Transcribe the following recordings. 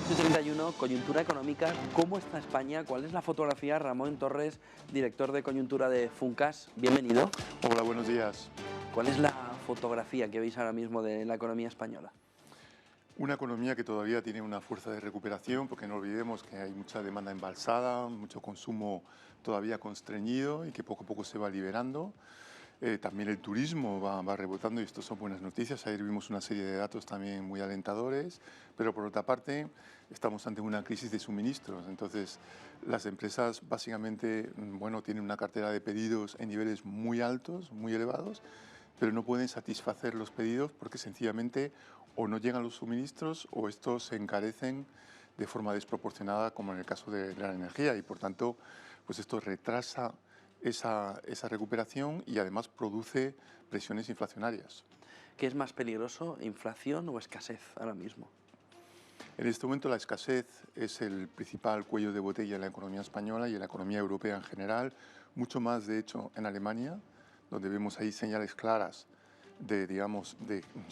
31, coyuntura económica. ¿Cómo está España? ¿Cuál es la fotografía? Ramón Torres, director de coyuntura de Funcas. Bienvenido. Hola, buenos días. ¿Cuál es la fotografía que veis ahora mismo de la economía española? Una economía que todavía tiene una fuerza de recuperación, porque no olvidemos que hay mucha demanda embalsada, mucho consumo todavía constreñido y que poco a poco se va liberando. También el turismo va rebotando y esto son buenas noticias. Ayer vimos una serie de datos también muy alentadores, pero por otra parte estamos ante una crisis de suministros. Entonces las empresas básicamente tienen una cartera de pedidos en niveles muy altos, muy elevados, pero no pueden satisfacer los pedidos porque sencillamente o no llegan los suministros o estos se encarecen de forma desproporcionada, como en el caso de la energía, y por tanto pues esto retrasa esa recuperación y además produce presiones inflacionarias. ¿Qué es más peligroso, inflación o escasez ahora mismo? En este momento la escasez es el principal cuello de botella en la economía española y en la economía europea en general, mucho más de hecho en Alemania, donde vemos ahí señales claras yo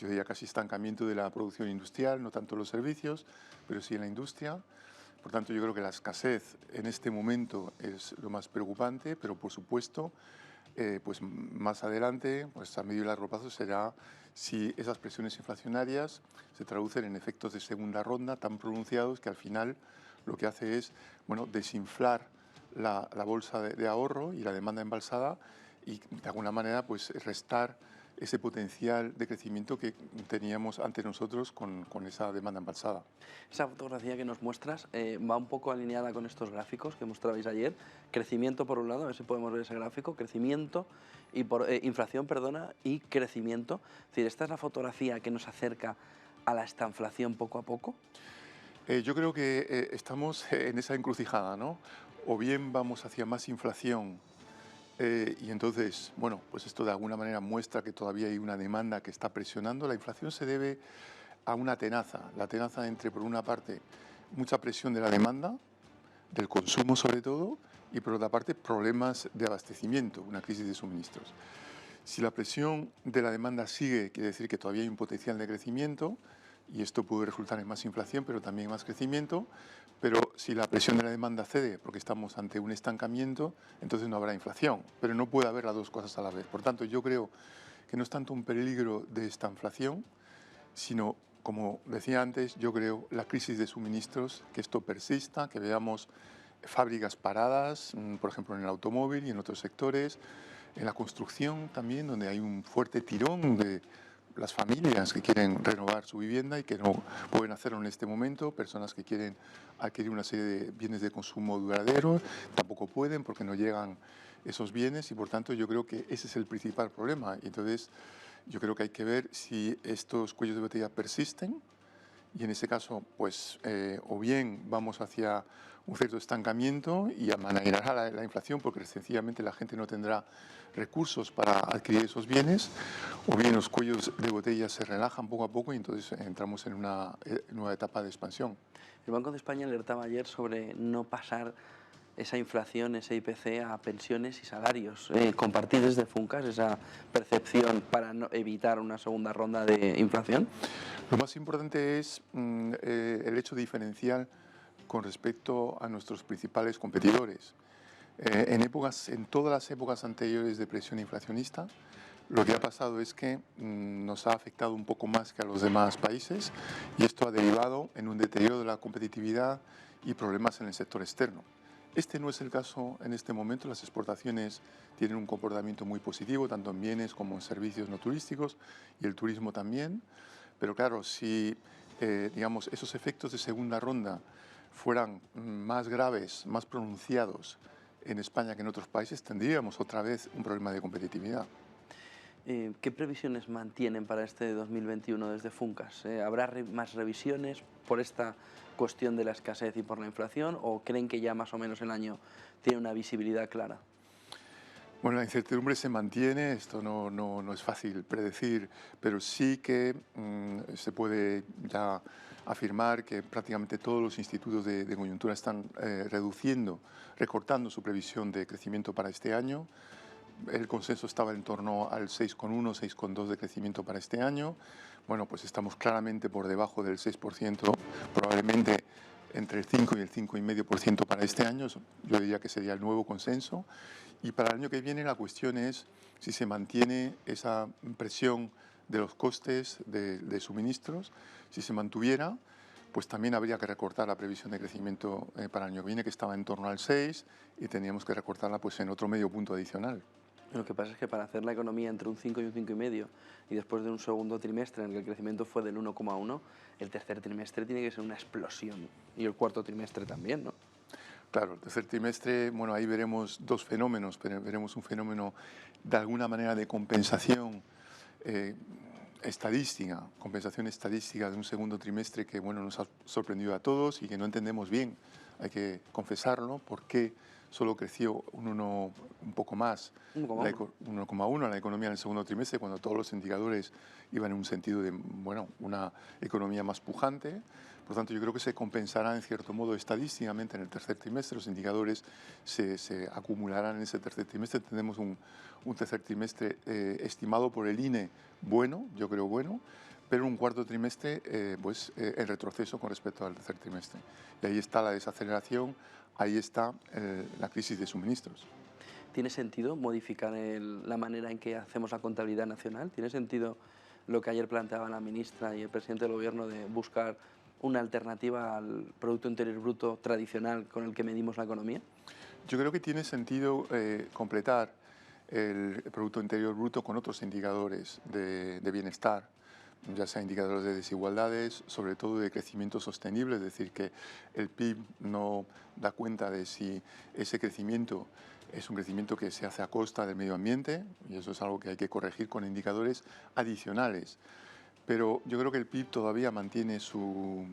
diría casi estancamiento de la producción industrial, no tanto los servicios, pero sí en la industria. Por tanto, yo creo que la escasez en este momento es lo más preocupante, pero por supuesto, pues más adelante, pues a medio y largo plazo será si esas presiones inflacionarias se traducen en efectos de segunda ronda tan pronunciados que al final lo que hace es, desinflar la bolsa de ahorro y la demanda embalsada y de alguna manera pues restar ese potencial de crecimiento que teníamos ante nosotros con esa demanda embalsada. Esa fotografía que nos muestras va un poco alineada con estos gráficos que mostrabais ayer. Crecimiento por un lado, a ver si podemos ver ese gráfico, crecimiento y inflación, perdona, y crecimiento. Es decir, esta es la fotografía que nos acerca a la estanflación poco a poco. Yo creo que estamos en esa encrucijada, ¿no? O bien vamos hacia más inflación y entonces, pues esto de alguna manera muestra que todavía hay una demanda que está presionando. La inflación se debe a una tenaza, la tenaza entre, por una parte, mucha presión de la demanda, del consumo sobre todo, y por otra parte, problemas de abastecimiento, una crisis de suministros. Si la presión de la demanda sigue, quiere decir que todavía hay un potencial de crecimiento, y esto puede resultar en más inflación, pero también más crecimiento. Pero si la presión de la demanda cede porque estamos ante un estancamiento, entonces no habrá inflación. Pero no puede haber las dos cosas a la vez. Por tanto, yo creo que no es tanto un peligro de esta inflación, sino, como decía antes, yo creo la crisis de suministros, que esto persista, que veamos fábricas paradas, por ejemplo en el automóvil y en otros sectores, en la construcción también, donde hay un fuerte tirón de las familias que quieren renovar su vivienda y que no pueden hacerlo en este momento, personas que quieren adquirir una serie de bienes de consumo duradero, tampoco pueden porque no llegan esos bienes y por tanto yo creo que ese es el principal problema. Y entonces yo creo que hay que ver si estos cuellos de botella persisten y en ese caso, pues, o bien vamos hacia un cierto estancamiento y amainará la inflación porque sencillamente la gente no tendrá recursos para adquirir esos bienes, o bien los cuellos de botella se relajan poco a poco y entonces entramos en una nueva etapa de expansión. El Banco de España alertaba ayer sobre no pasar esa inflación, ese IPC, a pensiones y salarios. ¿Compartís desde Funcas esa percepción para evitar una segunda ronda de inflación? Lo más importante es el hecho diferencial con respecto a nuestros principales competidores. En todas las épocas anteriores de presión inflacionista, lo que ha pasado es que nos ha afectado un poco más que a los demás países y esto ha derivado en un deterioro de la competitividad y problemas en el sector externo. Este no es el caso en este momento. Las exportaciones tienen un comportamiento muy positivo, tanto en bienes como en servicios no turísticos y el turismo también. Pero claro, si esos efectos de segunda ronda fueran más graves, más pronunciados en España que en otros países, tendríamos otra vez un problema de competitividad. ¿Qué previsiones mantienen para este 2021 desde Funcas? ¿Habrá más revisiones por esta cuestión de la escasez y por la inflación o creen que ya más o menos el año tiene una visibilidad clara? Bueno, la incertidumbre se mantiene, esto no es fácil predecir, pero sí que se puede ya afirmar que prácticamente todos los institutos de coyuntura están recortando su previsión de crecimiento para este año. El consenso estaba en torno al 6,1, 6,2 de crecimiento para este año. Bueno, pues estamos claramente por debajo del 6%, probablemente entre el 5 y el 5,5% para este año. Yo diría que sería el nuevo consenso. Y para el año que viene la cuestión es si se mantiene esa presión de los costes de suministros. Si se mantuviera, pues también habría que recortar la previsión de crecimiento para el año que viene, que estaba en torno al 6, y teníamos que recortarla pues en otro medio punto adicional. Lo que pasa es que para hacer la economía entre un 5 y un 5,5 y después de un segundo trimestre en el que el crecimiento fue del 1,1, el tercer trimestre tiene que ser una explosión. Y el cuarto trimestre también, ¿no? Claro, el tercer trimestre, bueno, ahí veremos dos fenómenos, pero veremos un fenómeno de alguna manera de compensación eh, estadística, compensación estadística de un segundo trimestre que, bueno, nos ha sorprendido a todos y que no entendemos bien, hay que confesarlo, por qué solo creció un poco más, 1,1 la economía en el segundo trimestre, cuando todos los indicadores iban en un sentido de, bueno, una economía más pujante. Por tanto, yo creo que se compensará en cierto modo estadísticamente en el tercer trimestre, los indicadores se acumularán en ese tercer trimestre. Tenemos un tercer trimestre estimado por el INE bueno, yo creo bueno, pero un cuarto trimestre en retroceso con respecto al tercer trimestre. Y ahí está la desaceleración, ahí está la crisis de suministros. ¿Tiene sentido modificar la manera en que hacemos la contabilidad nacional? ¿Tiene sentido lo que ayer planteaba la ministra y el presidente del Gobierno de buscar una alternativa al Producto Interior Bruto tradicional con el que medimos la economía? Yo creo que tiene sentido completar el Producto Interior Bruto con otros indicadores de bienestar, ya sea indicadores de desigualdades, sobre todo de crecimiento sostenible, es decir, que el PIB no da cuenta de si ese crecimiento es un crecimiento que se hace a costa del medio ambiente, y eso es algo que hay que corregir con indicadores adicionales. Pero yo creo que el PIB todavía mantiene su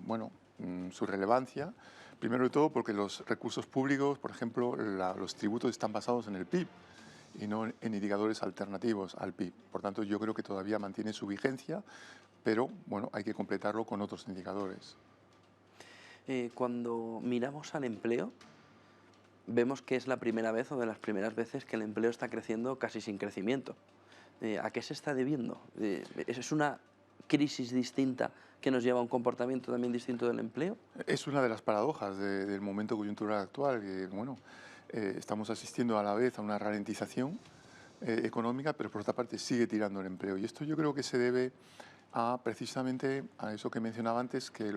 relevancia, primero de todo porque los recursos públicos, por ejemplo, los tributos están basados en el PIB y no en indicadores alternativos al PIB. Por tanto, yo creo que todavía mantiene su vigencia, pero bueno, hay que completarlo con otros indicadores. Cuando miramos al empleo, vemos que es la primera vez o de las primeras veces que el empleo está creciendo casi sin crecimiento. ¿A qué se está debiendo? ¿Es una crisis distinta que nos lleva a un comportamiento también distinto del empleo? Es una de las paradojas del momento coyuntural actual, que bueno, estamos asistiendo a la vez a una ralentización económica, pero por otra parte sigue tirando el empleo. Y esto yo creo que se debe precisamente a eso que mencionaba antes, que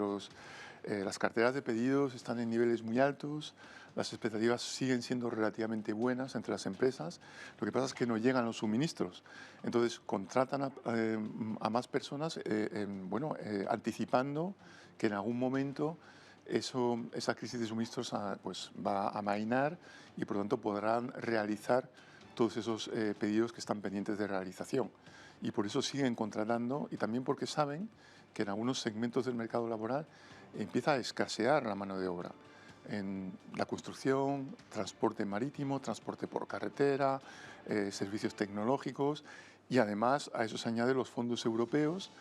las carteras de pedidos están en niveles muy altos, las expectativas siguen siendo relativamente buenas entre las empresas, lo que pasa es que no llegan los suministros. Entonces contratan a más personas, anticipando que en algún momento esa crisis de suministros pues, va a amainar y por lo tanto podrán realizar todos esos pedidos que están pendientes de realización. Y por eso siguen contratando y también porque saben que en algunos segmentos del mercado laboral empieza a escasear la mano de obra. En la construcción, transporte marítimo, transporte por carretera, servicios tecnológicos, y además a eso se añaden los fondos europeos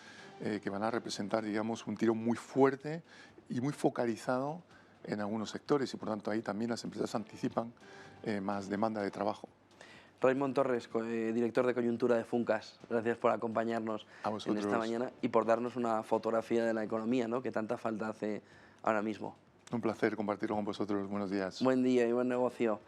que van a representar, digamos, un tiro muy fuerte y muy focalizado en algunos sectores, y por tanto ahí también las empresas anticipan más demanda de trabajo. Raimon Torres, director de coyuntura de Funcas, gracias por acompañarnos en esta mañana y por darnos una fotografía de la economía, ¿no?, que tanta falta hace ahora mismo. Un placer compartirlo con vosotros. Buenos días. Buen día y buen negocio.